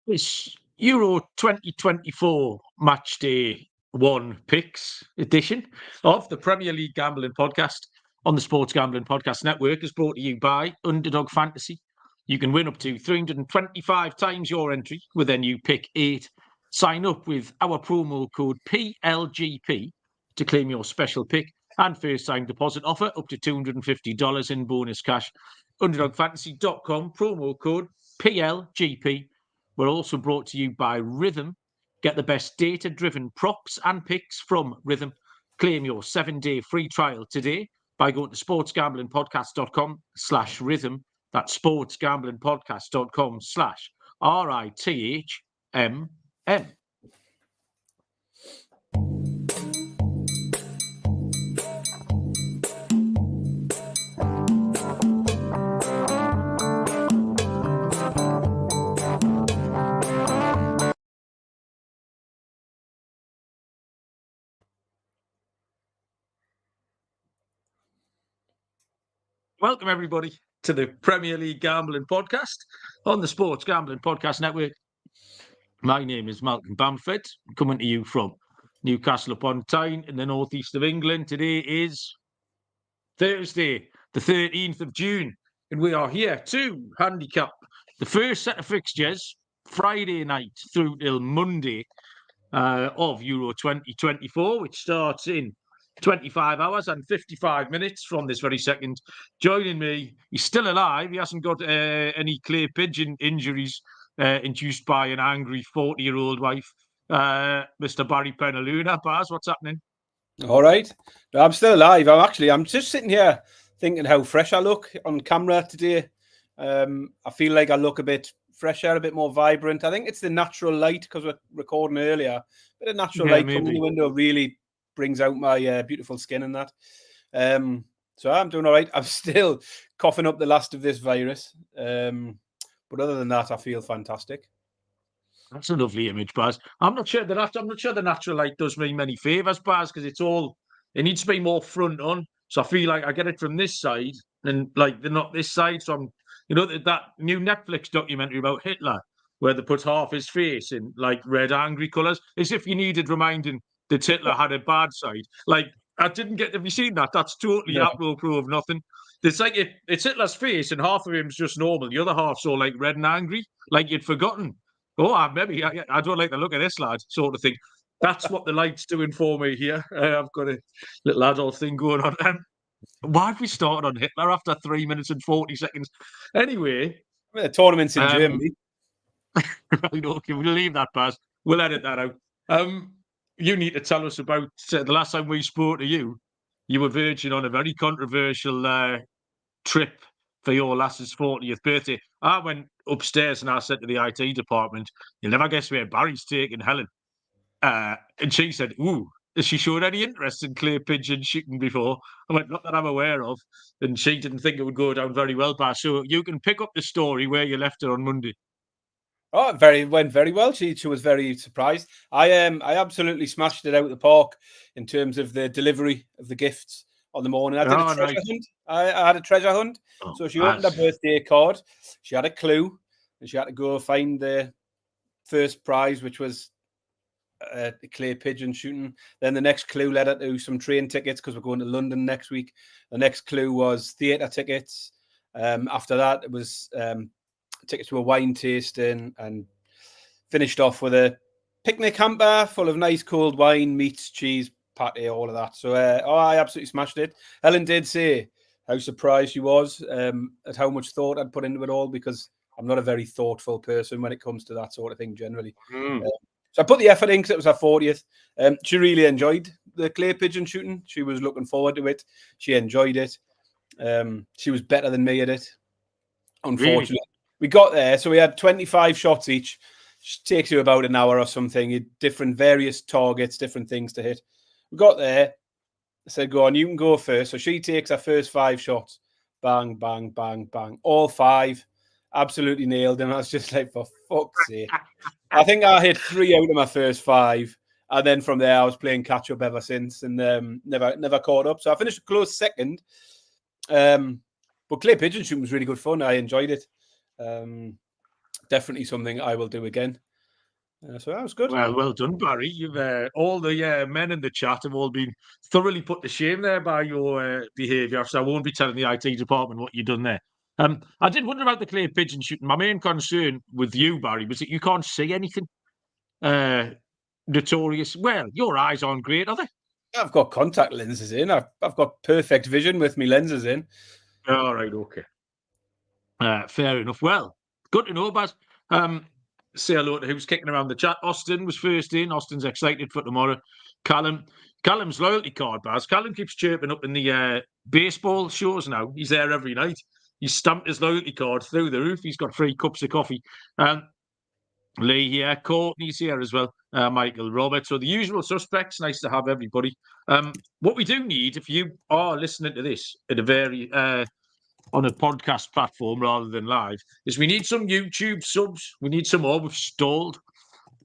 It's Euro 2024 Matchday 1 Picks edition of the Premier League Gambling Podcast on the Sports Gambling Podcast Network is brought to you by Underdog Fantasy. You can win up to 325 times your entry with a new Pick 8. Sign up with our promo code PLGP to claim your special pick and first time deposit offer up to $250 in bonus cash. UnderdogFantasy.com, promo code PLGP. We're also brought to you by Rhythm. Get the best data-driven props and picks from Rhythm. Claim your 7-day free trial today by going to sportsgamblingpodcast.com/rhythm. That's sportsgamblingpodcast.com/RITHMM. Welcome, everybody, to the Premier League Gambling Podcast on the Sports Gambling Podcast Network. My name is Malcolm Bamford, coming to you from Newcastle upon Tyne in the northeast of England. Today is Thursday, the 13th of June, and we are here to handicap the first set of fixtures Friday night through till Monday of Euro 2024, which starts in 25 hours and 55 minutes from this very second. Joining me, he's still alive. He hasn't got any clay pigeon injuries induced by an angry 40-year-old wife. Mr. Barry Penaluna. Baz, what's happening? All right. No, I'm still alive. I'm just sitting here thinking how fresh I look on camera today. I feel like I look a bit fresher, a bit more vibrant. I think it's the natural light because we're recording earlier. A bit of natural light coming in the window really brings out my beautiful skin and that. So I'm doing all right. I'm still coughing up the last of this virus. But other than that, I feel fantastic. That's a lovely image, Baz. I'm not sure the natural light does me many favours, Baz, because it needs to be more front on. So I feel like I get it from this side and like they're not this side. So that new Netflix documentary about Hitler where they put half his face in like red angry colours, as if you needed reminding that Hitler had a bad side. Like have you seen that? That's totally apropos of nothing. It's like it's Hitler's face and half of him's just normal. The other half's all like red and angry, like you'd forgotten. Oh, maybe I don't like the look of this lad, sort of thing. That's what the light's doing for me here. I've got a little adult thing going on. Why have we started on Hitler after 3 minutes and 40 seconds? Anyway. The tournament's in Germany. Right, okay, we'll leave that, Baz. We'll edit that out. You need to tell us about the last time we spoke to you. You were verging on a very controversial trip for your lass's 40th birthday. I went upstairs and I said to the IT department, "You'll never guess where Barry's taking Helen." And she said, "Ooh, has she showed any interest in clay pigeon shooting before?" I went, "Not that I'm aware of." And she didn't think it would go down very well, Bar. So you can pick up the story where you left her on Monday. Oh, it went very well. She was very surprised. I absolutely smashed it out of the park in terms of the delivery of the gifts on the morning. I did a treasure hunt. I had a treasure hunt. So she opened her birthday card. She had a clue, and she had to go find the first prize, which was a clay pigeon shooting. Then the next clue led her to some train tickets because we're going to London next week. The next clue was theatre tickets. After that, it was tickets to a wine tasting, and finished off with a picnic hamper full of nice cold wine, meats, cheese, patty, all of that. So I absolutely smashed it. Helen did say how surprised she was at how much thought I'd put into it all, because I'm not a very thoughtful person when it comes to that sort of thing generally. So I put the effort in because it was her 40th. She really enjoyed the clay pigeon shooting. She was looking forward to it. She enjoyed it. She was better than me at it, unfortunately. Really? We got there, so we had 25 shots each. It takes you about an hour or something. Different various targets, different things to hit. We got there. I said, "Go on, you can go first." So she takes her first 5 shots. Bang, bang, bang, bang. All 5. Absolutely nailed them. I was just like, for fuck's sake. I think I hit 3 out of my first 5. And then from there, I was playing catch up ever since, and never caught up. So I finished a close second. But clay pigeon shooting was really good fun. I enjoyed it. definitely something I will do again. So that was good. Well done, Barry. You've all the men in the chat have all been thoroughly put to shame there by your behaviour. So I won't be telling the IT department what you've done there. I did wonder about the clay pigeon shooting. My main concern with you, Barry, was that you can't see anything. Notorious. Well, your eyes aren't great, are they? I've got contact lenses in. I've got perfect vision with me lenses in. All right, okay. Fair enough. Well, good to know, Baz. Say hello to who's kicking around the chat. Austin was first in. Austin's excited for tomorrow. Callum's loyalty card, Baz. Callum keeps chirping up in the baseball shows now. He's there every night. He's stamped his loyalty card through the roof. He's got 3 cups of coffee. Lee here. Courtney's here as well. Michael, Robert. So the usual suspects. Nice to have everybody. What we do need, if you are listening to this at a very... on a podcast platform rather than live, is we need some YouTube subs. We need some more. We've stalled.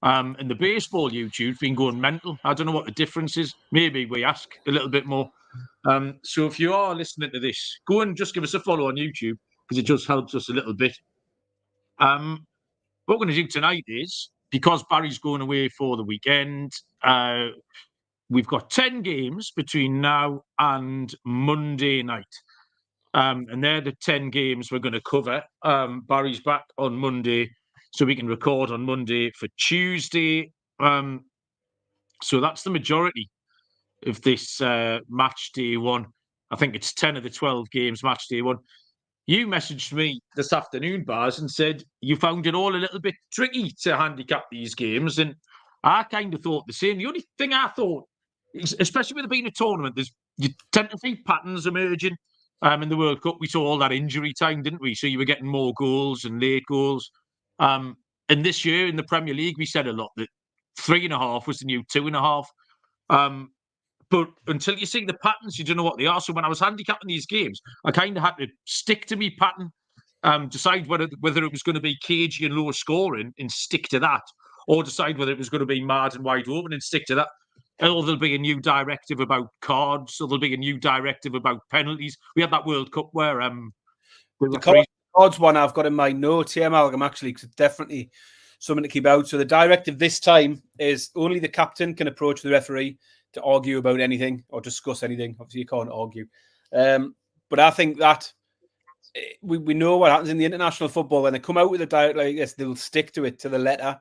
And the baseball YouTube's been going mental. I don't know what the difference is. Maybe we ask a little bit more. So if you are listening to this, go and just give us a follow on YouTube because it just helps us a little bit. What we're going to do tonight is, because Barry's going away for the weekend, we've got 10 games between now and Monday night. And they're the 10 games we're going to cover. Barry's back on Monday, so we can record on Monday for Tuesday. So that's the majority of this match day 1. I think it's 10 of the 12 games match day 1. You messaged me this afternoon, Baz, and said you found it all a little bit tricky to handicap these games. And I kind of thought the same. The only thing I thought, especially with it being a tournament, you tend to see patterns emerging. In the World Cup, we saw all that injury time, didn't we? So you were getting more goals and late goals. And this year in the Premier League, we said a lot that 3.5 was the new 2.5. But until you see the patterns, you don't know what they are. So when I was handicapping these games, I kind of had to stick to me pattern, decide whether it was going to be cagey and low scoring and stick to that, or decide whether it was going to be mad and wide open and stick to that. Or there'll be a new directive about cards, or there'll be a new directive about penalties. We had that World Cup where the cards one I've got in my notes here, Malcolm, actually, because it's definitely something to keep out. So the directive this time is only the captain can approach the referee to argue about anything or discuss anything. Obviously, you can't argue. But I think that we know what happens in the international football. When they come out with a directive like this, they'll stick to it to the letter.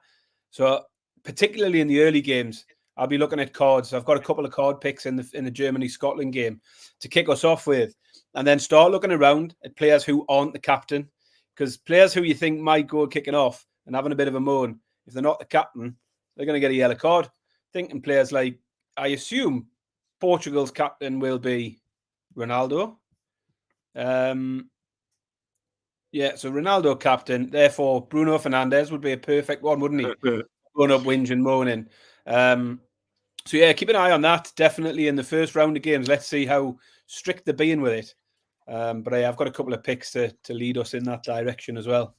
So particularly in the early games, I'll be looking at cards. I've got a couple of card picks in the Germany-Scotland game to kick us off with, and then start looking around at players who aren't the captain, because players who you think might go kicking off and having a bit of a moan, if they're not the captain, they're going to get a yellow card. Thinking players like, I assume Portugal's captain will be Ronaldo. Yeah, so Ronaldo captain. Therefore, Bruno Fernandes would be a perfect one, wouldn't he? Going up, whinging and moaning. So yeah, keep an eye on that. Definitely in the first round of games. Let's see how strict they're being with it. But I've got a couple of picks to lead us in that direction as well.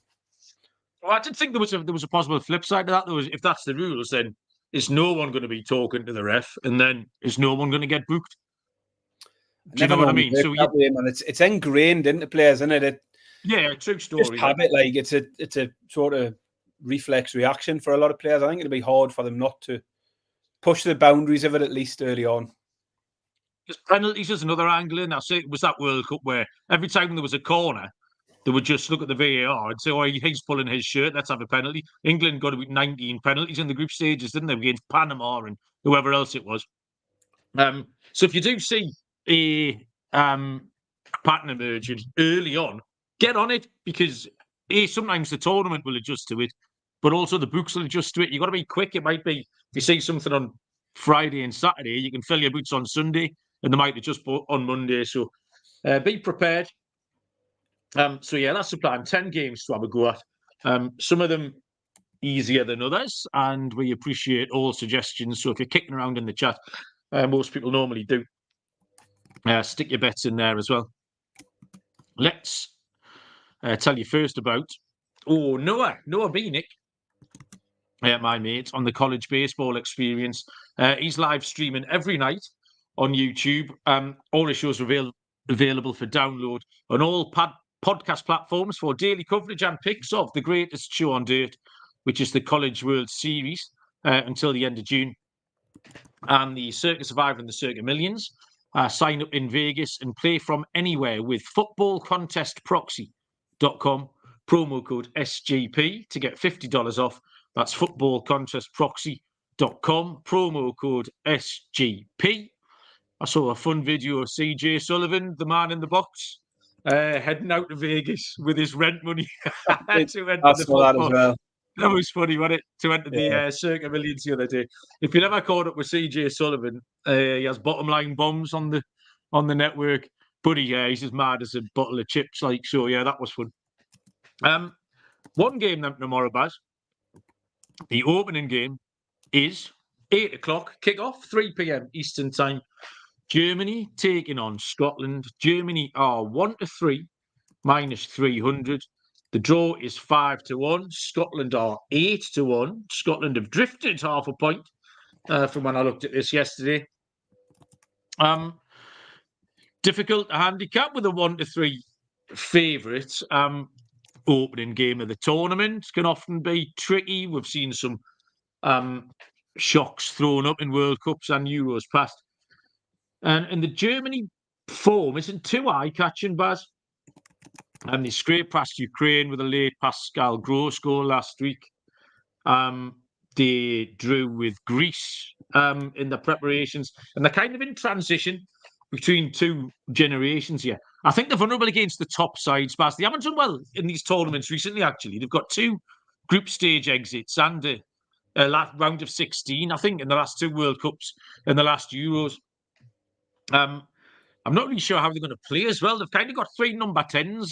Well, I did think there was a possible flip side to that. If that's the rules, then is no one going to be talking to the ref, and then is no one going to get booked? Do you know what I mean? So it's ingrained into players, isn't it? Yeah, true story. Just habit, like it's a sort of reflex reaction for a lot of players. I think it'll be hard for them not to push the boundaries of it at least early on. Because penalties is another angle in. I say it was that World Cup where every time there was a corner, they would just look at the VAR and say, "Oh, he's pulling his shirt. Let's have a penalty." England got about 19 penalties in the group stages, didn't they, against Panama and whoever else it was. So if you do see a pattern emerging early on, get on it, because sometimes the tournament will adjust to it, but also the books will adjust to it. You've got to be quick. It might be, if you see something on Friday and Saturday, you can fill your boots on Sunday, and they might adjust on Monday. So be prepared. So yeah, that's the plan. 10 games to have a go at. Some of them easier than others, and we appreciate all suggestions. So if you're kicking around in the chat, most people normally do, stick your bets in there as well. Let's tell you first about Noah Beanick, my mate, on the college baseball experience. He's live streaming every night on YouTube. All his shows are available for download on all podcast platforms for daily coverage and picks of the greatest show on dirt, which is the College World Series, until the end of June, and the Circuit Survivor and the Circuit Millions. Sign up in Vegas and play from anywhere with footballcontestproxy.com, promo code SGP to get $50 off. That's footballcontestproxy.com, promo code SGP. I saw a fun video of CJ Sullivan, the man in the box, heading out to Vegas with his rent money to enter the football. That as well. That was funny, wasn't it? To enter the Circuit Millions the other day. If you never caught up with CJ Sullivan, he has bottom line bombs on the network. But he's as mad as a bottle of chips. So yeah, that was fun. One game then tomorrow, Baz. The opening game is 8 o'clock kick-off, 3 p.m. Eastern time. Germany taking on Scotland. Germany are 1-3, -300. The draw is 5-1. Scotland are 8-1. Scotland have drifted half a point from when I looked at this yesterday. Difficult to handicap with a 1-3 favourites. Opening game of the tournament can often be tricky. We've seen some shocks thrown up in World Cups and Euros past. And the Germany form isn't too eye-catching, Baz. And they scraped past Ukraine with a late Pascal Gross goal last week. They drew with Greece in the preparations. And they're kind of in transition between two generations here. I think they're vulnerable against the top sides, Baz. They haven't done well in these tournaments recently, actually. They've got 2 group stage exits and a last round of 16, I think, in the last 2 World Cups and the last Euros. I'm not really sure how they're going to play as well. They've kind of got 3 number 10s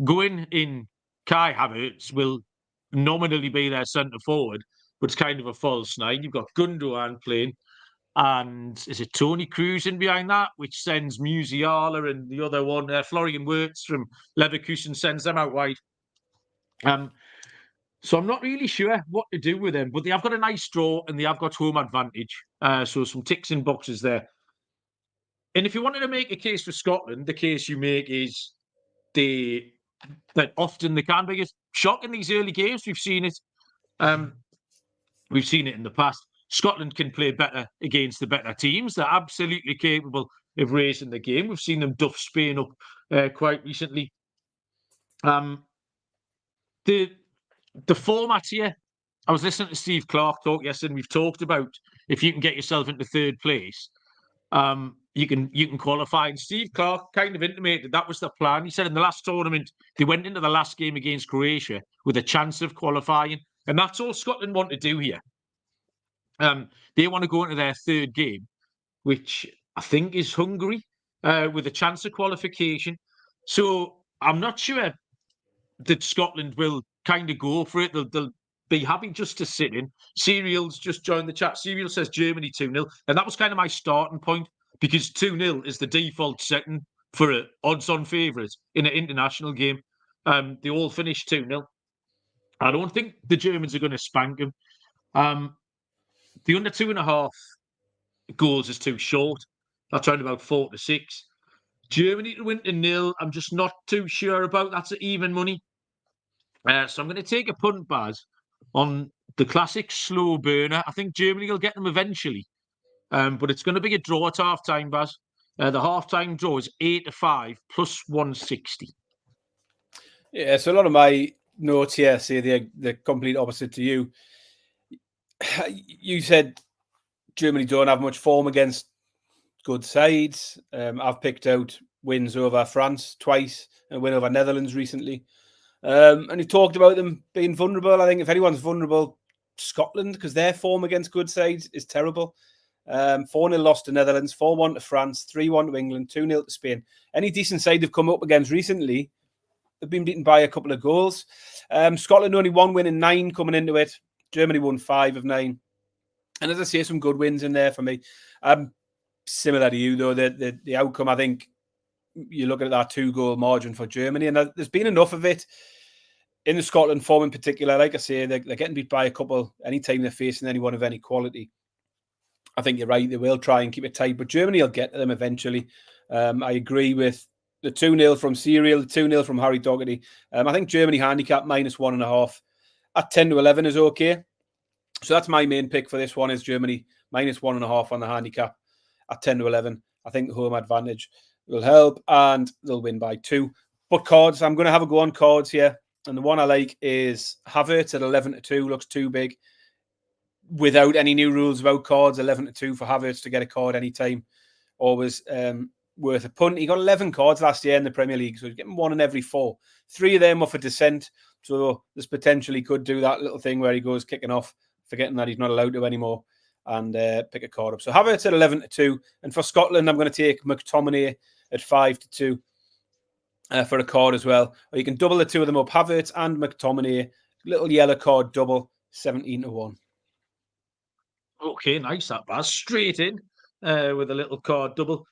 going in. Kai Havertz will nominally be their centre forward, but it's kind of a false 9. You've got Gundogan playing, and is it Tony Kroos in behind that, which sends Musiala, and the other one, Florian Wirtz from Leverkusen, sends them out wide. So I'm not really sure what to do with them, but they have got a nice draw and they have got home advantage. So some ticks in boxes there. And if you wanted to make a case for Scotland, the case you make is that often they can be a shock in these early games. We've seen it. We've seen it in the past. Scotland can play better against the better teams. They're absolutely capable of raising the game. We've seen them duff Spain up quite recently. The format here, I was listening to Steve Clarke talk yesterday, and we've talked about if you can get yourself into 3rd place, you can qualify. And Steve Clarke kind of intimated that was the plan. He said in the last tournament, they went into the last game against Croatia with a chance of qualifying. And that's all Scotland want to do here. They want to go into their 3rd game, which I think is Hungary, with a chance of qualification. So I'm not sure that Scotland will kind of go for it. They'll be happy just to sit in. Serial's just joined the chat. Serial says Germany 2-0. And that was kind of my starting point, because 2-0 is the default setting for an odds-on favourite in an international game. They all finished 2-0. I don't think the Germans are going to spank them. The under 2.5 goals is too short. That's around about 4 to 6. Germany to win to 0, I'm just not too sure about. That's at even money. So I'm going to take a punt, Baz, on the classic slow burner. I think Germany will get them eventually. But it's going to be a draw at half-time, Baz. The half-time draw is 8-5 plus 160. Yeah, so a lot of my notes here say the complete opposite to you. You said Germany don't have much form against good sides. I've picked out wins over France twice and a win over Netherlands recently. And you talked about them being vulnerable. I think if anyone's vulnerable, Scotland, because their form against good sides is terrible. 4-0 loss to Netherlands, 4-1 to France, 3-1 to England, 2-0 to Spain. Any decent side they've come up against recently, they've been beaten by a couple of goals. Scotland only 1 win in 9 coming into it. Germany won 5 of 9. And as I say, some good wins in there for me. Similar to you, though, the outcome, I think, you look at that 2-goal margin for Germany, and there's been enough of it in the Scotland form in particular. Like I say, they're getting beat by a couple anytime they're facing anyone of any quality. I think you're right. They will try and keep it tight, but Germany will get to them eventually. I agree with the 2-0 from Serial, the 2-0 from Harry Doherty. I think Germany handicap -1.5 at 10 to 11 is okay. So that's my main pick for this one, is Germany -1.5 on the handicap at 10 to 11. I think home advantage will help, and they'll win by 2. But cards, I'm going to have a go on cards here. And the one I like is Havertz at 11 to 2. Looks too big. Without any new rules about cards, 11 to 2 for Havertz to get a card anytime. Always worth a punt. He got 11 cards last year in the Premier League, so he's getting 1 in every 4. 3 of them are for dissent. So there's potentially could do that little thing where he goes kicking off, forgetting that he's not allowed to anymore, and pick a card up. So Havertz at 11 to 2. And for Scotland, I'm going to take McTominay at 5 to 2 for a card as well. Or you can double the two of them up, Havertz and McTominay. Little yellow card double, 17 to 1. Okay, nice that pass. Straight in with a little card double.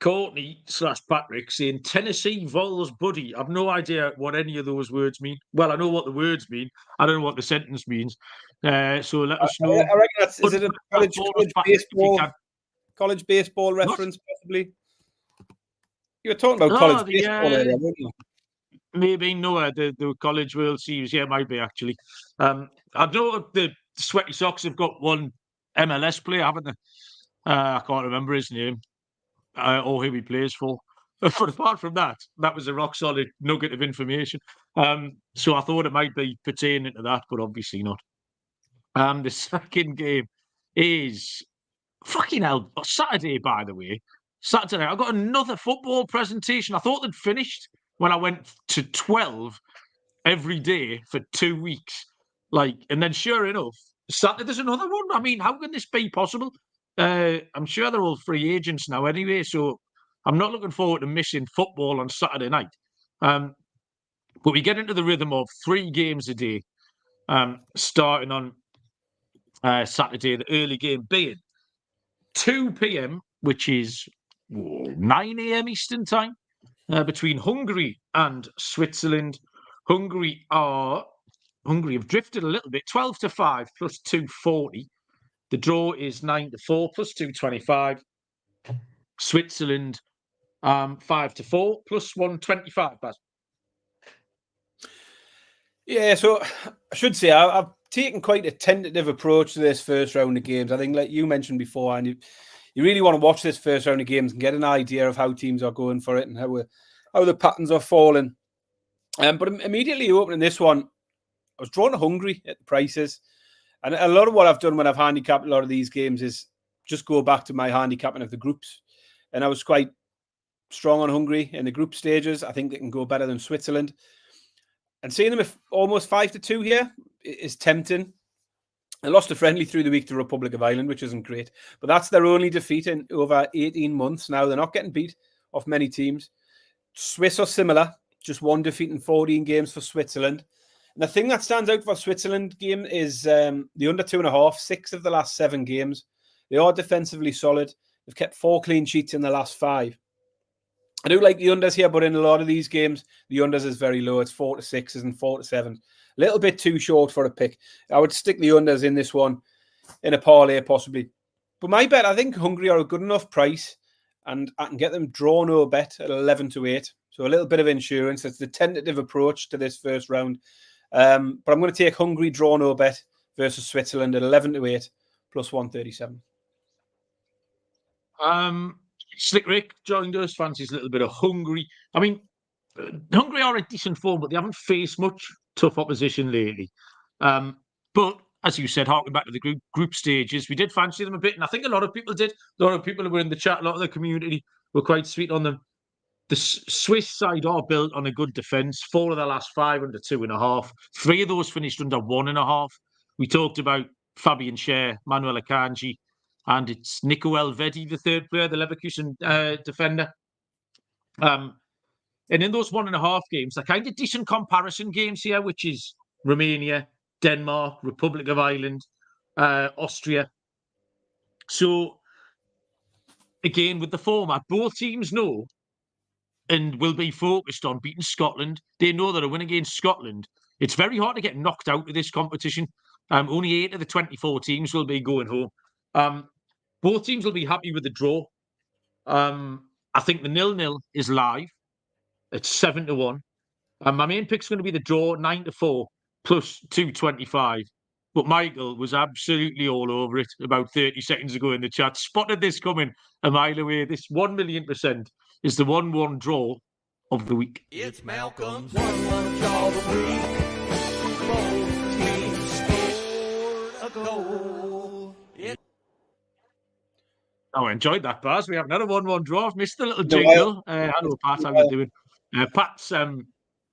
Courtney / Patrick saying Tennessee Vols buddy. I've no idea what any of those words mean. Well, I know what the words mean. I don't know what the sentence means. So let us know. I reckon that's, is it a college baseball reference, possibly? You were talking about college baseball earlier, weren't you? Maybe, no, the College World Series. Yeah, it might be, actually. I know the Sweaty Sox have got one MLS player, haven't they? I can't remember his name or who he plays for. But apart from that, that was a rock-solid nugget of information. So I thought it might be pertaining to that, but obviously not. The second game is fucking hell, Saturday, by the way. Saturday, I got another football presentation. I thought they'd finished when I went to 12 every day for 2 weeks. And then sure enough, Saturday there's another one. I mean, how can this be possible? I'm sure they're all free agents now anyway, so I'm not looking forward to missing football on Saturday night. But we get into the rhythm of 3 games a day, starting on Saturday, the early game being 2 p.m, which is 9 a.m. Eastern time, between Hungary and Switzerland. Hungary have drifted a little bit, 12 to 5 plus 240. The draw is 9 to 4 plus 225. Switzerland 5 to 4 plus 125. Baz. Yeah, so I should say I've taken quite a tentative approach to this first round of games. I think, like you mentioned before, and you really want to watch this first round of games and get an idea of how teams are going for it and how the patterns are falling. But immediately opening this one, I was drawn to Hungary at the prices. And a lot of what I've done when I've handicapped a lot of these games is just go back to my handicapping of the groups. And I was quite strong on Hungary in the group stages. I think they can go better than Switzerland. And seeing them almost 5 to 2 here is tempting. I lost a friendly through the week to Republic of Ireland, which isn't great. But that's their only defeat in over 18 months now. They're not getting beat off many teams. Swiss are similar. Just 1 defeat in 14 games for Switzerland. And the thing that stands out for Switzerland game is the under 2.5, 6 of the last 7 games. They are defensively solid. They've kept 4 clean sheets in the last 5. I do like the unders here, but in a lot of these games, the unders is very low. It's 4 to 6s and 4 to 7s. A little bit too short for a pick. I would stick the unders in this one in a parlay possibly. But my bet, I think Hungary are a good enough price, and I can get them draw no bet at 11 to 8. So a little bit of insurance. It's the tentative approach to this first round. But I'm going to take Hungary draw no bet versus Switzerland at 11 to 8 plus 137. Slick Rick joined us, fancies a little bit of Hungary. I mean, Hungary are in decent form, but they haven't faced much tough opposition lately. But as you said, harking back to the group stages, we did fancy them a bit, and I think a lot of people did. A lot of people who were in the chat, a lot of the community were quite sweet on them. The Swiss side are built on a good defence. 4 of the last 5 under 2.5. 3 of those finished under 1.5. We talked about Fabian Schär, Manuel Akanji, and it's Nico Elvedi, the third player, the Leverkusen defender. And in those 1.5 games, they're kind of decent comparison games here, which is Romania, Denmark, Republic of Ireland, Austria. So, again, with the format, both teams know and will be focused on beating Scotland. They know that a win against Scotland, it's very hard to get knocked out of this competition. Only 8 of the 24 teams will be going home. Both teams will be happy with the draw. And I think the 0-0 is live. It's 7-1. And my main pick's going to be the draw, 9-4, plus 225. But Michael was absolutely all over it about 30 seconds ago in the chat. Spotted this coming a mile away. This 1,000,000% is the 1-1 draw of the week. It's Malcolm's 1-1 draw of the week. Both teams scored a goal. Oh, I enjoyed that, Baz. We have another 1-1 draw. I've missed the little jingle. Hello, Pat. How you doing? Pat's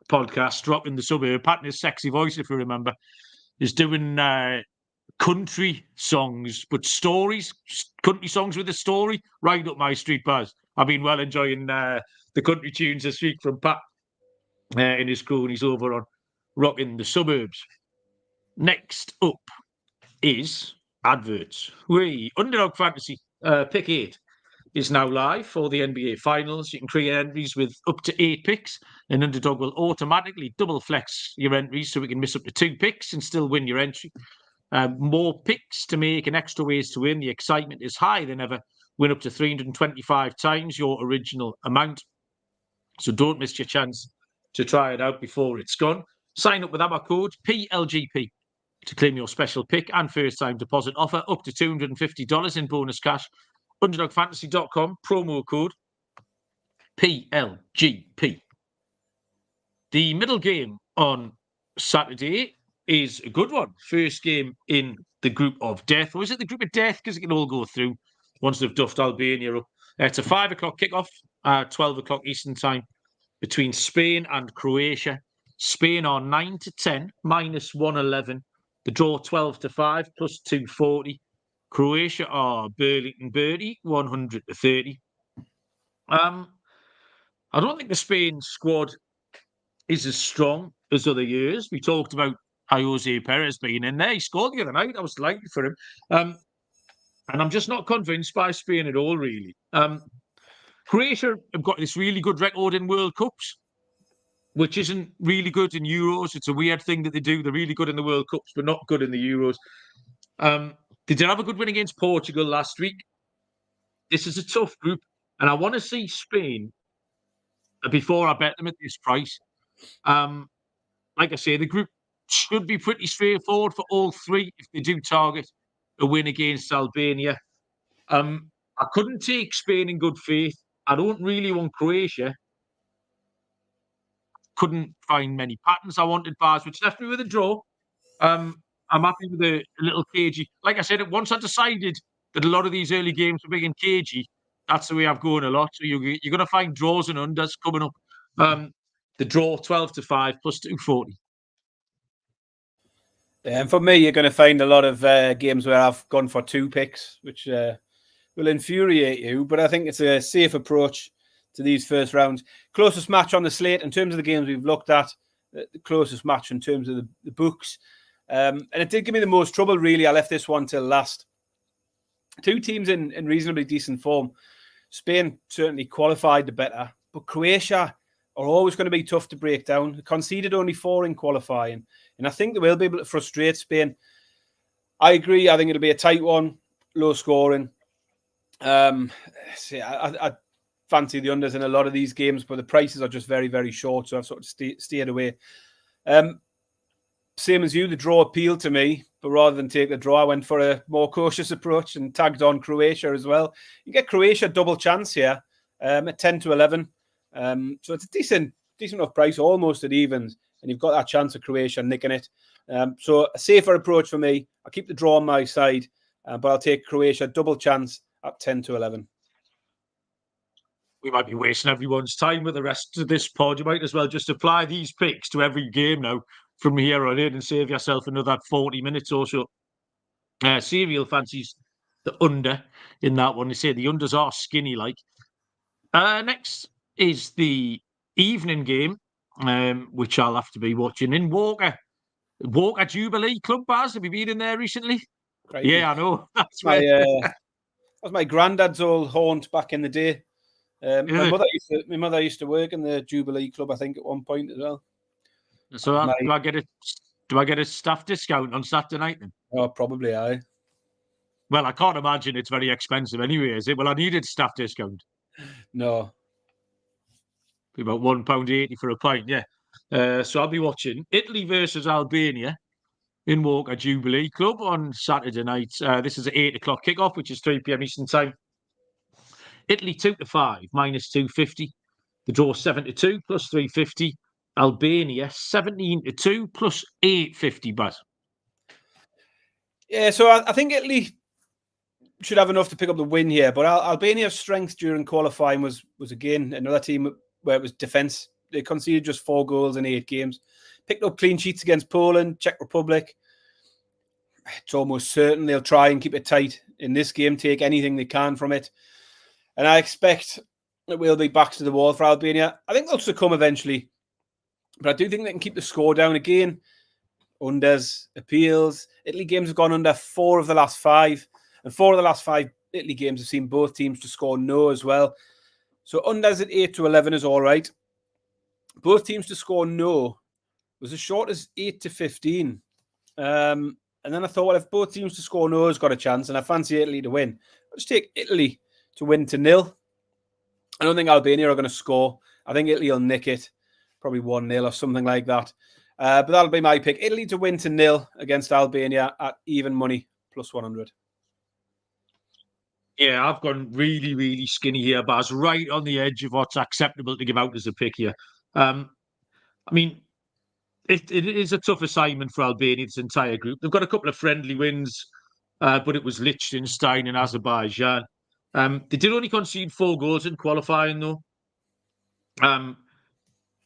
podcast, Dropping the Suburb. Pat and his sexy voice, if you remember, is doing country songs, but stories, country songs with a story, right up my street, Baz. I've been well enjoying the country tunes this week from Pat in his crew, and he's over on Rocking the Suburbs. Next up is adverts. Underdog Fantasy Pick 8 is now live for the NBA Finals. You can create entries with up to 8 picks, and Underdog will automatically double flex your entries so we can miss up to 2 picks and still win your entry. More picks to make and extra ways to win. The excitement is higher than ever. Win up to 325 times your original amount. So don't miss your chance to try it out before it's gone. Sign up with our code PLGP to claim your special pick and first-time deposit offer up to $250 in bonus cash. UnderdogFantasy.com, promo code PLGP. The middle game on Saturday is a good one. First game in the group of death. Or is it the group of death? Because it can all go through once they've duffed Albania up. It's a 5 o'clock kickoff, 12 o'clock Eastern time, between Spain and Croatia. Spain are 9-10, minus 111. The draw 12-5, plus 240. Croatia are Burlington Birdie, 100-30. I don't think the Spain squad is as strong as other years. We talked about Jose Perez being in there. He scored the other night. I was delighted for him. And I'm just not convinced by Spain at all, really. Croatia have got this really good record in World Cups, which isn't really good in Euros. It's a weird thing that they do. They're really good in the World Cups, but not good in the Euros. They did have a good win against Portugal last week. This is a tough group, and I want to see Spain before I bet them at this price. Like I say, the group should be pretty straightforward for all three if they do target a win against Albania. I couldn't take Spain in good faith. I don't really want Croatia. Couldn't find many patterns I wanted, bars, which left me with a draw. I'm happy with a little cagey. Like I said, once I decided that a lot of these early games were big and cagey, that's the way I've gone a lot. So you're going to find draws and unders coming up. The draw 12-5 plus 240. And for me, you're going to find a lot of games where I've gone for 2 picks, which will infuriate you. But I think it's a safe approach to these first rounds. Closest match on the slate in terms of the games we've looked at, the closest match in terms of the books. And it did give me the most trouble, really. I left this one till last. 2 teams in reasonably decent form. Spain certainly qualified the better, but Croatia are always going to be tough to break down. They conceded only 4 in qualifying, and I think they will be able to frustrate Spain. I agree. I think it'll be a tight one, low scoring. I fancy the unders in a lot of these games, but the prices are just very, very short, so I've sort of steered away. Same as you, the draw appealed to me, but rather than take the draw, I went for a more cautious approach and tagged on Croatia as well. You get Croatia double chance here at 10-11. So it's a decent enough price, almost at evens, and you've got that chance of Croatia nicking it. So a safer approach for me. I'll keep the draw on my side, but I'll take Croatia double chance at 10-11. We might be wasting everyone's time with the rest of this pod. You might as well just apply these picks to every game now from here on in and save yourself another 40 minutes or so. Serial fancies the under in that one. They say the unders are skinny like. Next is the evening game, which I'll have to be watching in Walker Jubilee Club, Baz. Have you been in there recently? Crazy. Yeah, I know. That's my that was my granddad's old haunt back in the day. My mother used to work in the Jubilee Club, I think, at one point as well. So do I get a staff discount on Saturday night then? Oh, probably, aye. Well, I can't imagine it's very expensive anyway, is it? Well, I needed staff discount. No. Be about £1.80 for a pint, yeah. So I'll be watching Italy versus Albania in Walker Jubilee Club on Saturday night. This is an 8 o'clock kickoff, which is 3 p.m. Eastern Time. Italy 2-5, minus 250. The draw 7-2, plus 350. Albania 17-2, plus 850, but. Yeah, so I think Italy should have enough to pick up the win here, but Albania's strength during qualifying was again another team where it was defence. They conceded just 4 goals in 8 games. Picked up clean sheets against Poland, Czech Republic. It's almost certain they'll try and keep it tight in this game, take anything they can from it. And I expect it will be back to the wall for Albania. I think they'll succumb eventually, but I do think they can keep the score down again. Unders, appeals. Italy games have gone under 4 of the last 5. And 4 of the last 5 Italy games have seen both teams to score no as well. So unders at 8-11 is all right. Both teams to score no was as short as 8-15. And then I thought, well, if both teams to score no has got a chance, and I fancy Italy to win, I'll just take Italy to win to 0. I don't think Albania are going to score. I think Italy will nick it, probably 1-0 or something like that. But that'll be my pick. Italy to win to 0 against Albania at even money, plus 100. Yeah, I've gone really, really skinny here, but I was right on the edge of what's acceptable to give out as a pick here. I mean, it is a tough assignment for Albania, this entire group. They've got a couple of friendly wins, but it was Liechtenstein and Azerbaijan. They did only concede 4 goals in qualifying, though.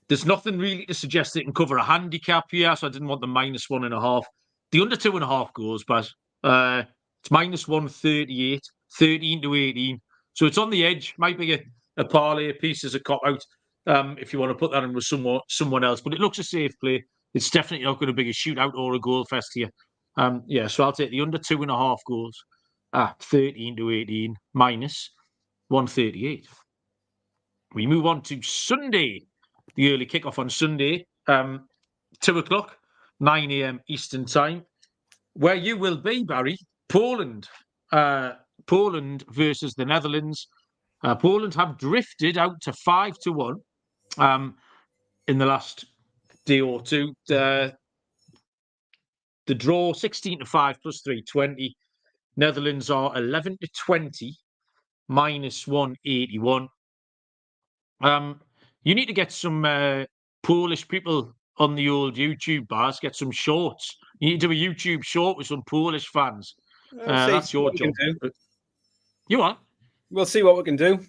There's nothing really to suggest they can cover a handicap here, so I didn't want the minus 1.5. The under 2.5 goals, but it's minus 138, 13-18. So it's on the edge. Might be a parlay piece as a cop-out if you want to put that in with someone else. But it looks a safe play. It's definitely not going to be a shootout or a goal fest here. Yeah, so I'll take the under 2.5 goals at 13-18, minus 138. We move on to Sunday. The early kickoff on Sunday, 2 o'clock, 9 a.m. Eastern Time. Where you will be, Barry, Poland. Poland versus the Netherlands. Poland have drifted out to 5-1 in the last day or two. The draw 16-5 plus 320. Netherlands are 11-20 minus 181. You need to get some Polish people on the old YouTube bars, get some shorts. You need to do a YouTube short with some Polish fans. That's your job. You are? We'll see what we can do.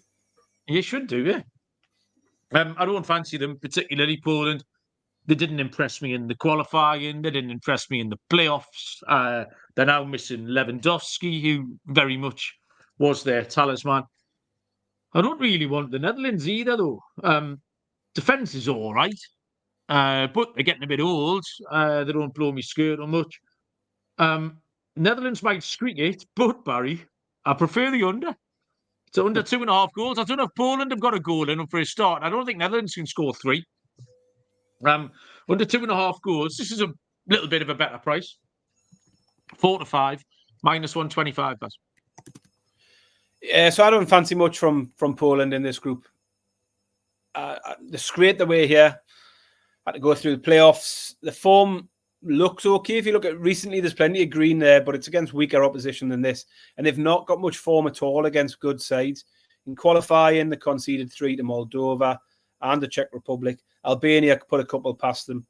You should do, yeah. I don't fancy them, particularly Poland. They didn't impress me in the qualifying. They didn't impress me in the playoffs. They're now missing Lewandowski, who very much was their talisman. I don't really want the Netherlands either, though. Defence is all right, but they're getting a bit old. They don't blow me skirt on much. Netherlands might squeak it, but, Barry, I prefer the under. It's under 2.5 goals. I don't know if Poland have got a goal in them for a start. I don't think Netherlands can score 3. Under 2.5 goals. This is a little bit of a better price. 4-5, minus 125. That's. Yeah, so I don't fancy much from Poland in this group. They scraped the way here. Had to go through the playoffs. The form looks okay. If you look at recently, there's plenty of green there, but it's against weaker opposition than this. And they've not got much form at all against good sides. In qualifying, they conceded 3 to Moldova and the Czech Republic. Albania put a couple past them.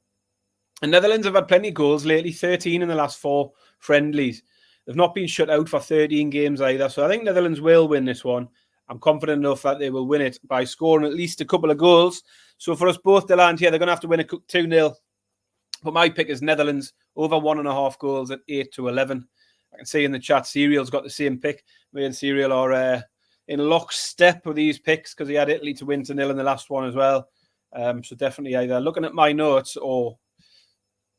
And Netherlands have had plenty of goals lately, 13 in the last 4 friendlies. They've not been shut out for 13 games either. So I think Netherlands will win this one. I'm confident enough that they will win it by scoring at least a couple of goals. So for us both to land here, they're going to have to win a 2-0. But my pick is Netherlands over 1.5 goals at 8-11. I can see in the chat, Serial's got the same pick. Me and Serial are in lockstep with these picks because he had Italy to win to 0 in the last one as well. So definitely either looking at my notes or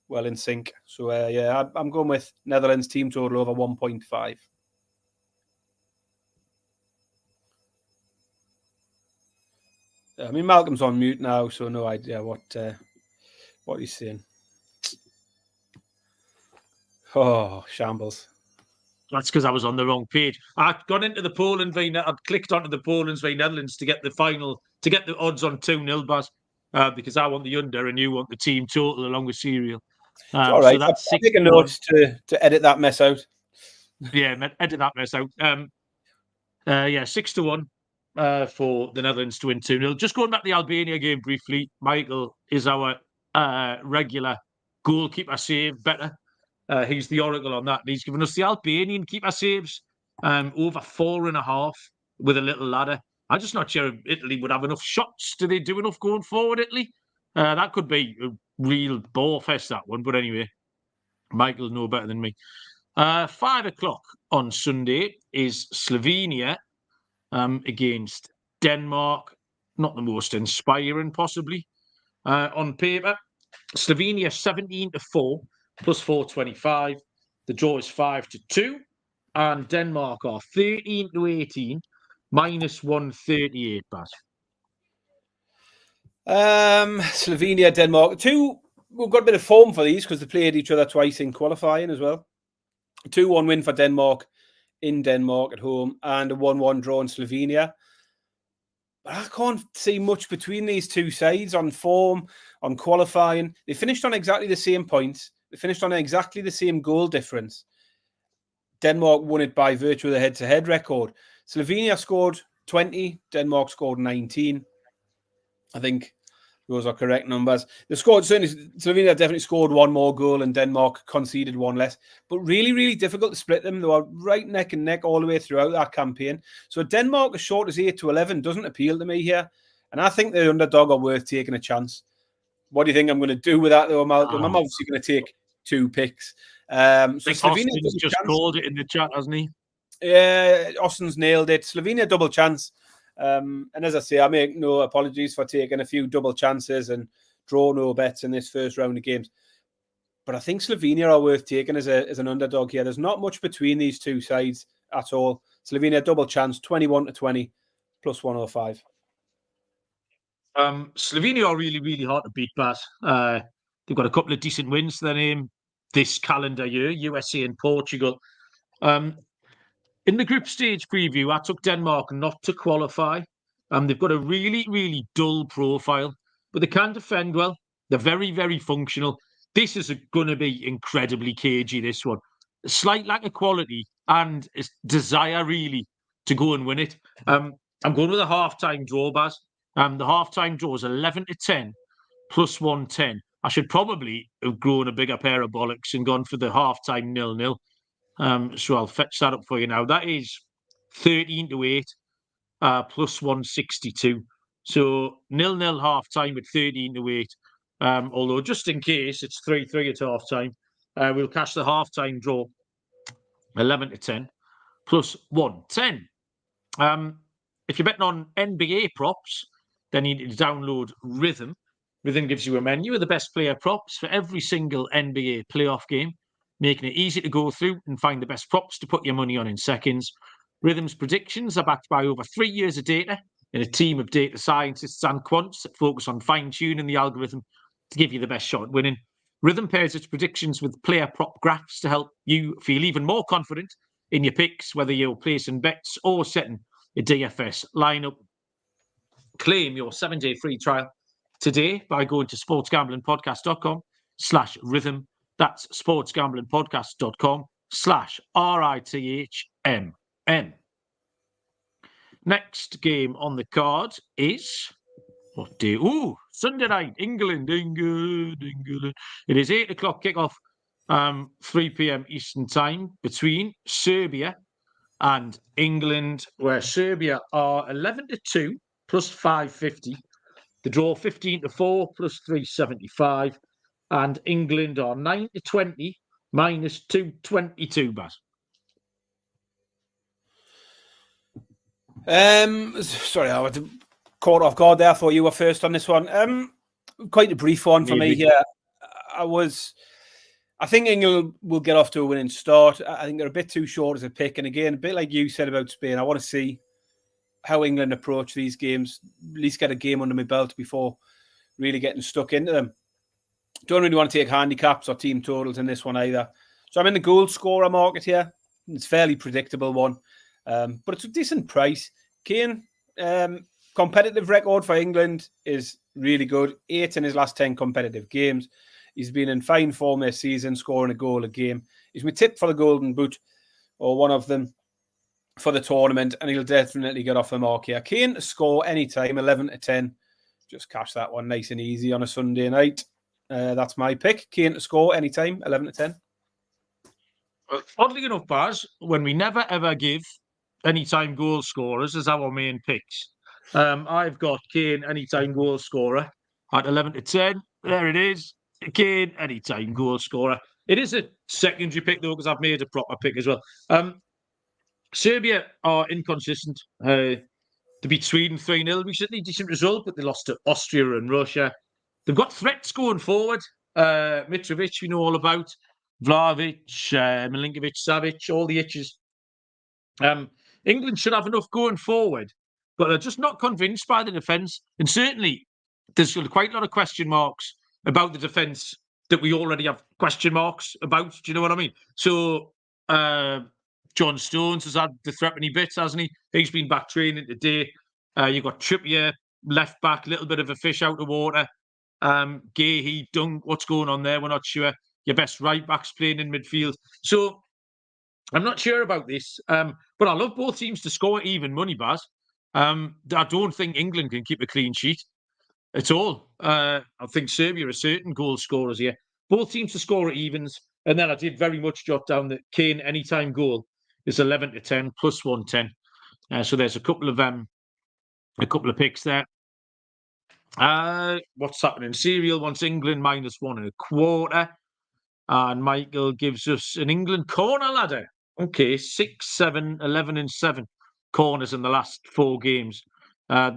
well in sync. So yeah, I'm going with Netherlands team total over 1.5. I mean, Malcolm's on mute now, so no idea what he's saying. Oh, shambles. That's because I was on the wrong page. I'd gone into the Poland I'd clicked onto the Poland v Netherlands to get the odds on 2-0, Baz, because I want the under and you want the team total along with serial. All right. So that's I'll take a note to edit that mess out. Yeah, edit that mess out. 6-1 for the Netherlands to win 2-0. Just going back to the Albania game briefly, Michael is our regular goalkeeper save better. He's the oracle on that. And he's given us the Albanian keeper saves over 4.5 with a little ladder. I'm just not sure if Italy would have enough shots. Do they do enough going forward, Italy? That could be a real ball fest, that one. But anyway, Michael know better than me. 5 o'clock on Sunday is Slovenia against Denmark. Not the most inspiring, possibly, on paper. Slovenia 17-4, plus 425. The draw is 5-2. And Denmark are 13-18, minus 138, Baz. Slovenia, Denmark. We've got a bit of form for these because they played each other twice in qualifying as well. 2-1 win for Denmark in Denmark at home and a 1-1 draw in Slovenia. But I can't see much between these two sides on form, on qualifying. They finished on exactly the same points. They finished on exactly the same goal difference. Denmark won it by virtue of the head-to-head record. Slovenia scored 20. Denmark scored 19. I think those are correct numbers. Slovenia definitely scored one more goal and Denmark conceded one less. But really, really difficult to split them. They were right neck and neck all the way throughout that campaign. So Denmark as short as 8-11 doesn't appeal to me here. And I think the underdog are worth taking a chance. What do you think I'm going to do with that, though, Malcolm? I'm obviously going to take 2 picks. Slovenia just called it in the chat, hasn't he? Yeah, Austin's nailed it. Slovenia double chance. And as I say, I make no apologies for taking a few double chances and draw no bets in this first round of games. But I think Slovenia are worth taking as an underdog here. There's not much between these two sides at all. Slovenia double chance, 21-20, plus 105. Slovenia are really, really hard to beat, Baz. They've got a couple of decent wins to their name this calendar year, USA and Portugal. In the group stage preview, I took Denmark not to qualify. They've got a really, really dull profile, but they can defend well. They're very, very functional. This is going to be incredibly cagey, this one. A slight lack of quality and desire, really, to go and win it. I'm going with a half-time draw, Baz. The half-time draw is 11-10, plus 110. I should probably have grown a bigger pair of bollocks and gone for the half-time 0-0. So I'll fetch that up for you now. That is 13-8, plus 162. So 0-0 half-time at 13-8. Although just in case it's 3-3 at half-time, we'll cash the half-time draw 11-10, plus 110. If you're betting on NBA props, then you need to download Rhythm. Rhythm gives you a menu of the best player props for every single NBA playoff game, making it easy to go through and find the best props to put your money on in seconds. Rhythm's predictions are backed by over 3 years of data and a team of data scientists and quants that focus on fine-tuning the algorithm to give you the best shot at winning. Rhythm pairs its predictions with player prop graphs to help you feel even more confident in your picks, whether you're placing bets or setting a DFS lineup. Claim your 7-day free trial today by going to sportsgamblingpodcast.com/rhythm. That's sportsgamblingpodcast.com/RITHMN. Next game on the card is what day? Sunday night, England. It is 8 o'clock kickoff, 3 p.m. Eastern time between Serbia and England, where Serbia are 11-2 plus 550. The draw 15-4 plus 375. And England are 9-20 minus 222, Baz. Sorry, I was caught off guard there. I thought you were first on this one. Quite a brief one for me here. I think England will get off to a winning start. I think they're a bit too short as a pick. And again, a bit like you said about Spain, I want to see how England approach these games, at least get a game under my belt before really getting stuck into them. Don't really want to take handicaps or team totals in this one either. So I'm in the goal scorer market here. It's a fairly predictable one, but it's a decent price. Kane, competitive record for England is really good. 8 in his last 10 competitive games. He's been in fine form this season, scoring a goal a game. He's my tip for the Golden Boot, or one of them, for the tournament, and he'll definitely get off the mark here. Kane to score anytime, 11 to 10. Just cash that one nice and easy on a Sunday night. That's my pick. Kane to score anytime, 11 to 10. Well, oddly enough, Baz, when we never ever give anytime goal scorers as our main picks, I've got Kane anytime goal scorer at 11 to 10. There it is. Kane anytime goal scorer. It is a secondary pick, though, because I've made a proper pick as well. Serbia are inconsistent. They beat Sweden 3-0 recently. Decent result, but they lost to Austria and Russia. They've got threats going forward. Mitrovic, we know all about. Vlahovic, Milinkovic, Savic, all the itches. England should have enough going forward, but they're just not convinced by the defence. And certainly, there's quite a lot of question marks about the defence that we already have question marks about. Do you know what I mean? So, John Stones has had the threatening bits, hasn't he? He's been back training today. You've got Trippier, left back, little bit of a fish out of water. Gahey, Dunk, what's going on there? We're not sure. Your best right back's playing in midfield. So, I'm not sure about this. But I love both teams to score even money, Baz. I don't think England can keep a clean sheet at all. I think Serbia are certain goal scorers here. Both teams to score at evens. And then I did very much jot down that Kane anytime goal is 11 to 10 plus 110. So there's a couple of picks there. What's happening? Serial wants England minus 1.25. And Michael gives us an England corner ladder. Okay, 6, 7, 11 and 7 corners in the last 4 games,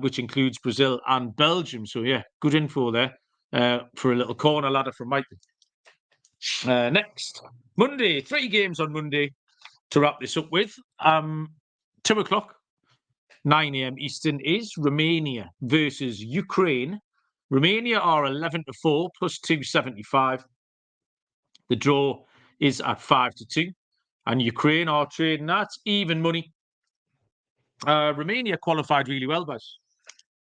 which includes Brazil and Belgium. So, yeah, good info there for a little corner ladder from Michael. Next, Monday, 3 games on Monday to wrap this up with. 2 o'clock, 9 a.m. Eastern is Romania versus Ukraine. Romania are 11 to 4 plus 275. The draw is at 5 to 2. And Ukraine are trading at even money. Romania qualified really well, but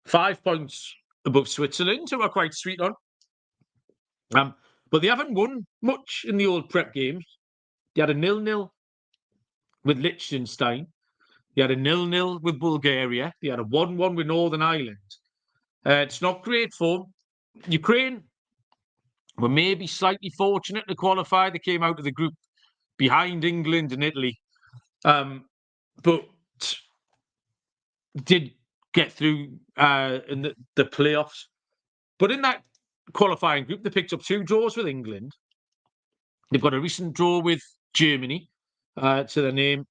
5 points above Switzerland, who are quite sweet on. But they haven't won much in the old prep games. They had a 0-0 with Liechtenstein. They had a 0-0 with Bulgaria. They had a 1-1 with Northern Ireland. It's not great form. Ukraine were maybe slightly fortunate to qualify. They came out of the group behind England and Italy, but did get through in the playoffs. But in that qualifying group, they picked up 2 draws with England. They've got a recent draw with Germany to their name.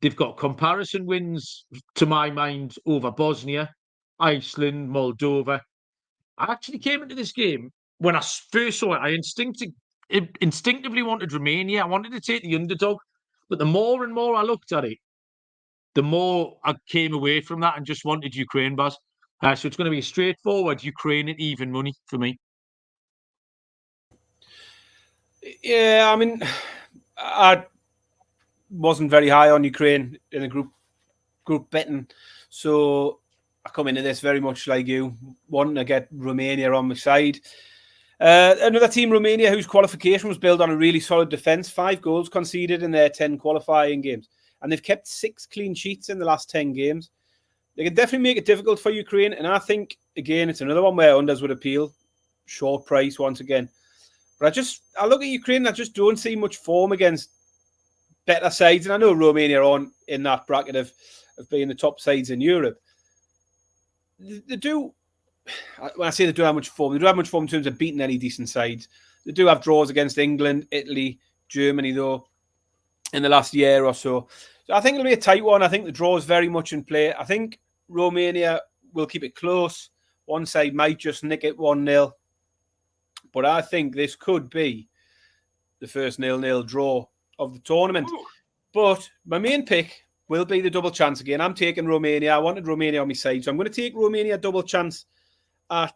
They've got comparison wins, to my mind, over Bosnia, Iceland, Moldova. I actually came into this game, when I first saw it, I instinctively wanted Romania. I wanted to take the underdog. But the more and more I looked at it, the more I came away from that and just wanted Ukraine, Baz. So it's going to be a straightforward Ukraine at even money for me. Yeah, I mean, I wasn't very high on Ukraine in the group betting. So I come into this very much like you, wanting to get Romania on my side. Another team, Romania, whose qualification was built on a really solid defence. 5 goals conceded in their 10 qualifying games. And they've kept 6 clean sheets in the last 10 games. They can definitely make it difficult for Ukraine. And I think, again, it's another one where unders would appeal. Short price once again. But I look at Ukraine, I just don't see much form against better sides. And I know Romania aren't in that bracket of being the top sides in Europe. They do, when I say they don't have much form, they don't have much form in terms of beating any decent sides. They do have draws against England, Italy, Germany, though, in the last year or so. So I think it'll be a tight one. I think the draw is very much in play. I think Romania will keep it close. One side might just nick it 1-0. But I think this could be the first 0-0 draw of the tournament. Ooh. But my main pick will be the double chance again. I'm taking Romania. I wanted Romania on my side. So I'm going to take Romania double chance at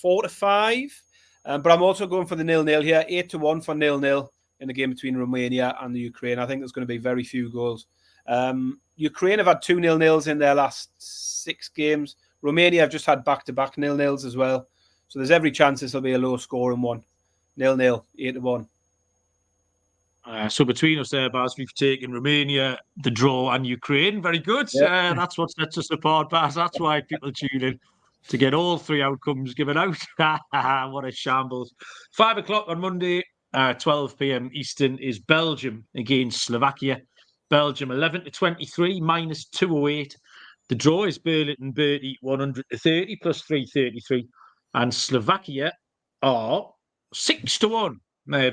4 to 5. But I'm also going for the 0-0 here. 8 to 1 for 0-0 in the game between Romania and the Ukraine. I think there's going to be very few goals. Ukraine have had 2 0-0s in their last 6 games. Romania have just had back-to-back 0-0s as well. So there's every chance this will be a low-scoring one. 0-0, 8-1. So between us there, Baz, we've taken Romania, the draw, and Ukraine. Very good. Yep. That's what sets us apart, Baz. That's why people tune in to get all 3 outcomes given out. What a shambles. 5 o'clock on Monday, 12 p.m. Eastern, is Belgium against Slovakia. Belgium 11-23, minus 208. The draw is Burlington Bertie 100-30 plus 333. And Slovakia are 6-1.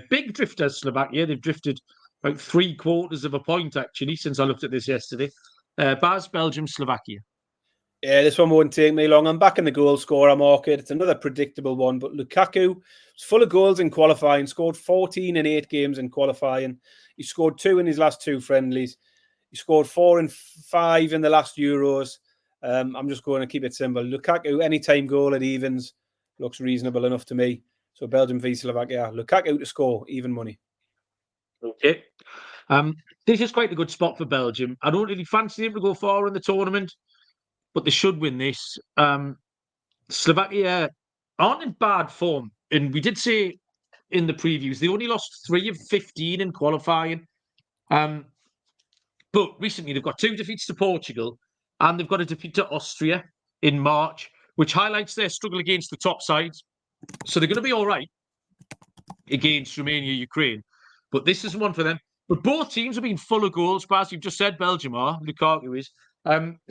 Big drifters, Slovakia. They've drifted about 3/4 of a point, actually, since I looked at this yesterday. Baz, Belgium, Slovakia. Yeah, this one won't take me long. I'm back in the goal scorer market. It's another predictable one, but Lukaku was full of goals in qualifying, scored 14 in 8 games in qualifying. He scored 2 in his last 2 friendlies. He scored 4 and 5 in the last Euros. I'm just going to keep it simple. Lukaku, anytime goal at evens, looks reasonable enough to me. So Belgium v Slovakia. Lukaku to score, even money. Okay. This is quite a good spot for Belgium. I don't really fancy them to go far in the tournament, but they should win this. Slovakia aren't in bad form. And we did say in the previews, they only lost 3 of 15 in qualifying. But recently they've got 2 defeats to Portugal and they've got a defeat to Austria in March, which highlights their struggle against the top sides. So they're going to be all right against Romania, Ukraine. But this isn't one for them. But both teams have been full of goals. Baz, you've just said Belgium are. Lukaku is.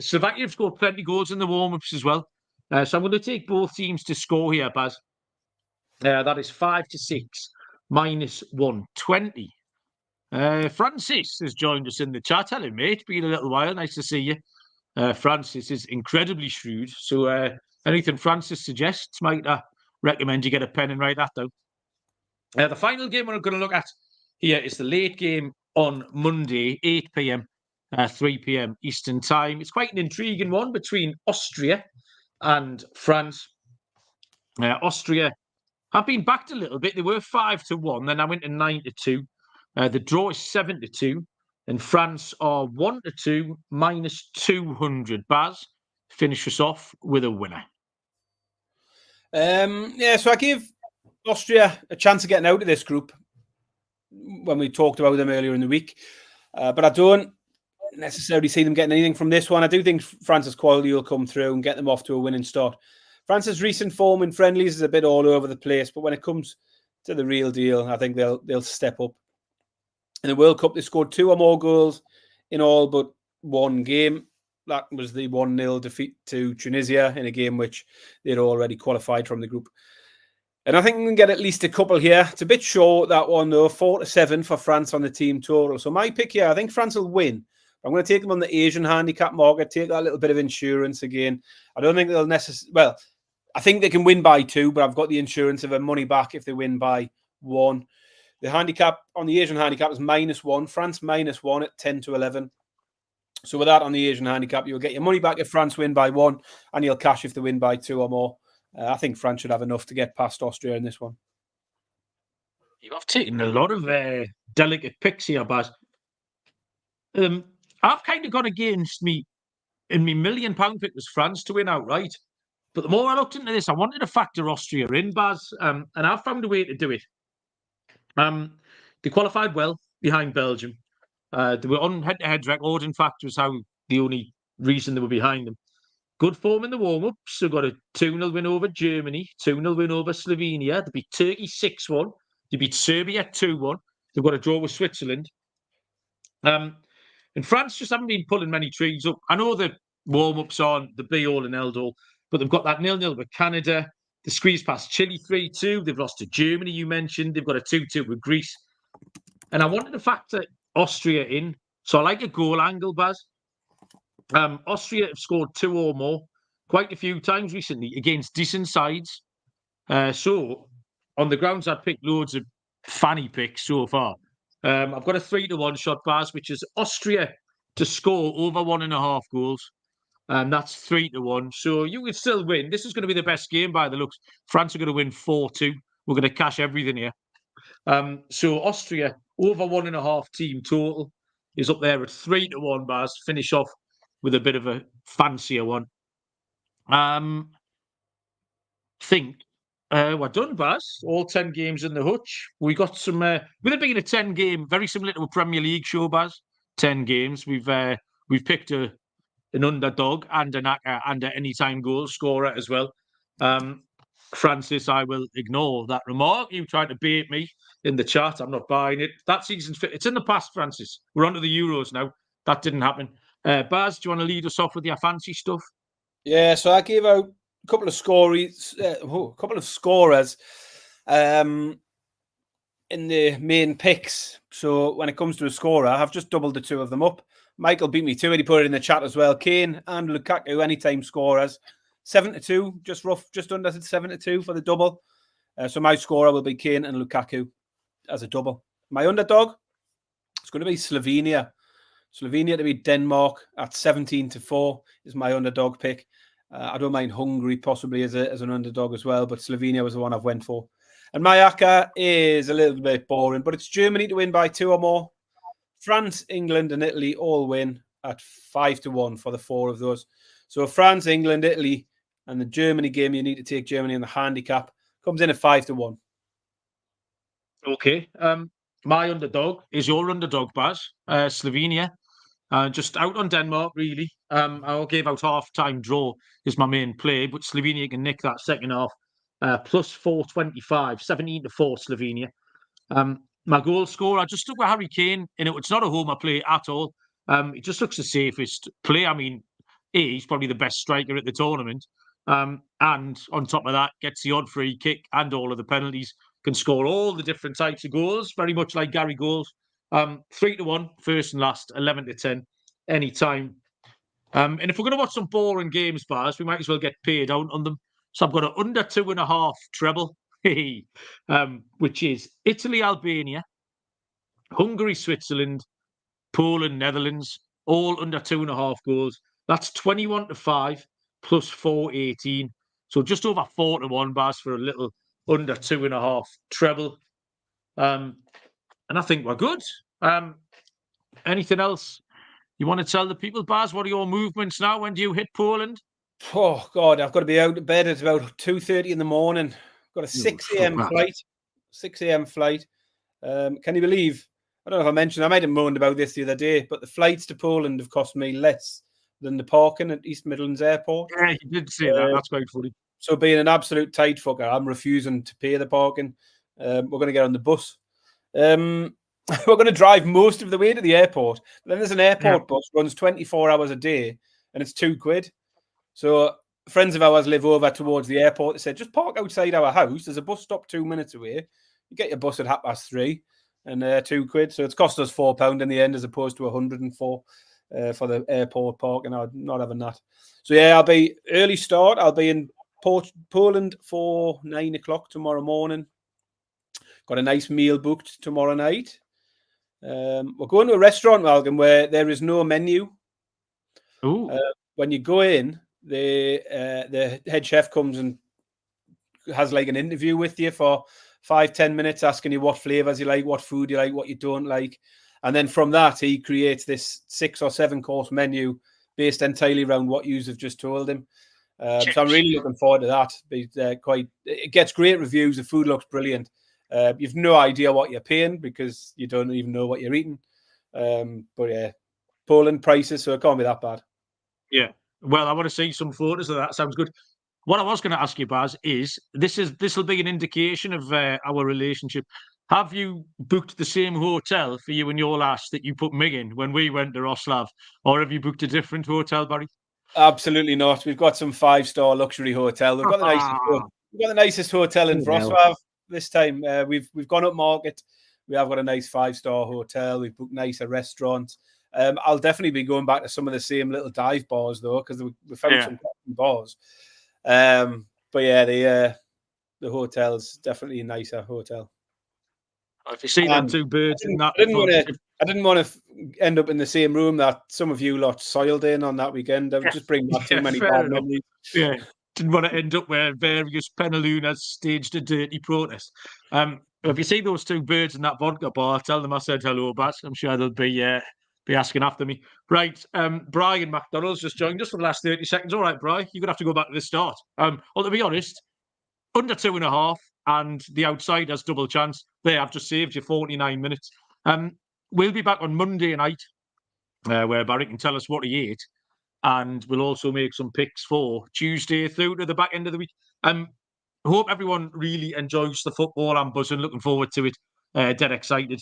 Slovakia have scored plenty of goals in the warm-ups as well. So I'm going to take both teams to score here, Baz. That is 5-6, minus 120. Francis has joined us in the chat. Hello, mate. Been a little while. Nice to see you. Francis is incredibly shrewd. So anything Francis suggests, might recommend you get a pen and write that down. The final game we're going to look at here is the late game on Monday, 8 p.m., 3 p.m. Eastern Time. It's quite an intriguing one between Austria and France. Austria have been backed a little bit. They were 5-1, then I went to 9-2. The draw is 7-2, and France are 1-2, minus 200. Baz, finish us off with a winner. So I give Austria a chance of getting out of this group when we talked about them earlier in the week. But I don't necessarily see them getting anything from this one. I do think France's quality will come through and get them off to a winning start. France's recent form in friendlies is a bit all over the place, but when it comes to the real deal, I think they'll step up. In the World Cup, they scored 2 or more goals in all but 1 game. That was the 1-0 defeat to Tunisia in a game which they'd already qualified from the group. And I think we can get at least a couple here. It's a bit short, that one, though. 4-7 for France on the team total. So my pick here, I think France will win. I'm going to take them on the Asian handicap market, take that little bit of insurance again. I don't think they'll necessarily... Well, I think they can win by 2, but I've got the insurance of a money back if they win by 1. The handicap on the Asian handicap is -1. France -1 at 10-11. So with that on the Asian handicap, you'll get your money back if France win by 1, and you'll cash if they win by 2 or more. I think France should have enough to get past Austria in this one. You have taken a lot of delicate picks here, Baz. I've kind of gone against me. In my £1 million pick was France to win outright. But the more I looked into this, I wanted to factor Austria in, Baz, and I've found a way to do it. They qualified well behind Belgium. They were on head-to-head record, in fact, was how the only reason they were behind them. Good form in the warm-ups. They got a 2-0 win over Germany, 2-0 win over Slovenia. They beat Turkey 6-1. They beat Serbia 2-1. They've got a draw with Switzerland. And France just haven't been pulling many trees up. I know the warm-ups aren't the be-all and end-all, but they've got that 0-0 with Canada. They squeezed past Chile 3-2. They've lost to Germany, you mentioned. They've got a 2-2 with Greece. And I wanted to factor Austria in. So I like a goal angle, Baz. Austria have scored 2 or more quite a few times recently against decent sides. So on the grounds, I've picked loads of fanny picks so far. I've got a 3-1 shot, Baz, which is Austria to score over 1.5 goals. That's 3-1. So you could still win. This is going to be the best game by the looks. France are going to win 4-2. We're going to cash everything here. So Austria over 1.5 team total is up there at 3-1, Baz. Finish off with a bit of a fancier one. Think we're done, Baz. All 10 games in the hutch. We got some. With it being a 10-game, very similar to a Premier League show, Baz. 10 games. We've picked an underdog and an accas and an anytime goal scorer as well. Francis, I will ignore that remark. You tried to bait me in the chat. I'm not buying it. That season's fit. It's in the past, Francis. We're on to the Euros now. That didn't happen. Baz, do you want to lead us off with your fancy stuff? Yeah, so I gave out a couple of scorers in the main picks. So when it comes to a scorer, I've just doubled the two of them up. Michael beat me to it. He put it in the chat as well. Kane and Lukaku, anytime scorers. 7-2, just under 7-2 for the double. So my scorer will be Kane and Lukaku as a double. My underdog, it's going to be Slovenia. Slovenia to beat Denmark at 17-4 is my underdog pick. I don't mind Hungary possibly as an underdog as well, but Slovenia was the one I've went for. And my accas is a little bit boring, but it's Germany to win by 2 or more. France, England, and Italy all win at 5-1 for the 4 of those. So France, England, Italy, and the Germany game, you need to take Germany in the handicap. Comes in at 5-1. Okay. My underdog is your underdog, Baz. Slovenia. Just out on Denmark, really. I gave out half-time draw is my main play, but Slovenia can nick that second half. Plus 425, 17-4 Slovenia. My goal scorer, I just stuck with Harry Kane. It's not a homer play at all. It just looks the safest play. I mean, he's probably the best striker at the tournament. And on top of that, gets the odd free kick and all of the penalties. Can score all the different types of goals, very much like Gary Goals. 3-1, first and last, 11-10, anytime. And if we're going to watch some boring games, Baz, we might as well get paid out on them. So I've got an under 2.5 treble, which is Italy, Albania, Hungary, Switzerland, Poland, Netherlands, all under 2.5 goals. That's 21-5 plus 418. So just over 4-1, Baz, for a little under 2.5 treble. And I think we're good. Anything else you want to tell the people, Baz? What are your movements now? When do you hit Poland? Oh, God, I've got to be out of bed at about 2:30 in the morning. I've got a 6 a.m. flight. 6 a.m. flight. Can you believe? I don't know if I mentioned, I might have moaned about this the other day, but the flights to Poland have cost me less than the parking at East Midlands Airport. Yeah, you did say that. That's quite funny. So being an absolute tight fucker, I'm refusing to pay the parking. We're going to get on the bus. We're going to drive most of the way to the airport. Then there's an airport bus, runs 24 hours a day, and it's £2. So friends of ours live over towards the airport. They said, just park outside our house. There's a bus stop 2 minutes away. You get your bus at 3:30 and £2. So it's cost us £4 in the end as opposed to 104 for the airport parking. I'm not having that. So yeah, I'll be early start. I'll be in Poland for 9 o'clock tomorrow morning. Got a nice meal booked tomorrow night. We're going to a restaurant, Malcolm, where there is no menu. When you go in, the head chef comes and has like an interview with you for 5-10 minutes, asking you what flavors you like, what food you like, what you don't like. And then from that, he creates this 6 or 7 course menu based entirely around what you have just told him. So I'm really looking forward to that. It gets great reviews. The food looks brilliant. You've no idea what you're paying because you don't even know what you're eating. But yeah, Poland prices, so it can't be that bad. Yeah. Well, I want to see some photos of that. Sounds good. What I was going to ask you, Baz, is this will be an indication of our relationship. Have you booked the same hotel for you and your lass that you put Mig in when we went to Roslav, or have you booked a different hotel, Barry? Absolutely not. We've got some 5-star luxury hotel. We've got the nicest hotel in Wrocław this time. We've gone up market. We have got a nice 5-star hotel. We've booked nicer restaurants. I'll definitely be going back to some of the same little dive bars though, because we found some bars. But yeah, the hotel's definitely a nicer hotel. If you see them two birds in that, I didn't want to end up in the same room that some of you lot soiled in on that weekend. I would just bring back too many bad memories. Yeah, didn't want to end up where various Penalunas staged a dirty protest. If you see those two birds in that vodka bar, tell them I said hello, Baz. I'm sure they'll be asking after me. Right, Brian McDonald's just joined us for the last 30 seconds. All right, Brian, you're going to have to go back to the start. Well, to be honest, under 2.5 and the outside has double chance. There, I've just saved you 49 minutes. We'll be back on Monday night, where Barry can tell us what he ate. And we'll also make some picks for Tuesday through to the back end of the week. I hope everyone really enjoys the football. I'm buzzing, looking forward to it. Dead excited.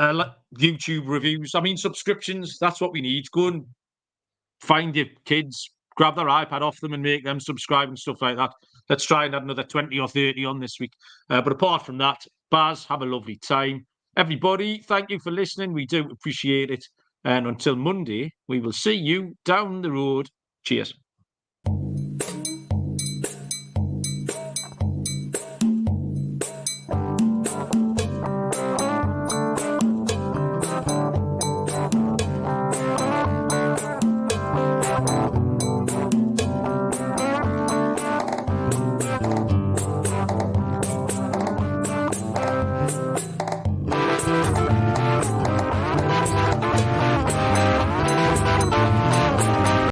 YouTube reviews. I mean, subscriptions. That's what we need. Go and find your kids, grab their iPad off them and make them subscribe and stuff like that. Let's try and add another 20 or 30 on this week. But apart from that, Baz, have a lovely time. Everybody, thank you for listening. We do appreciate it. And until Monday, we will see you down the road. Cheers.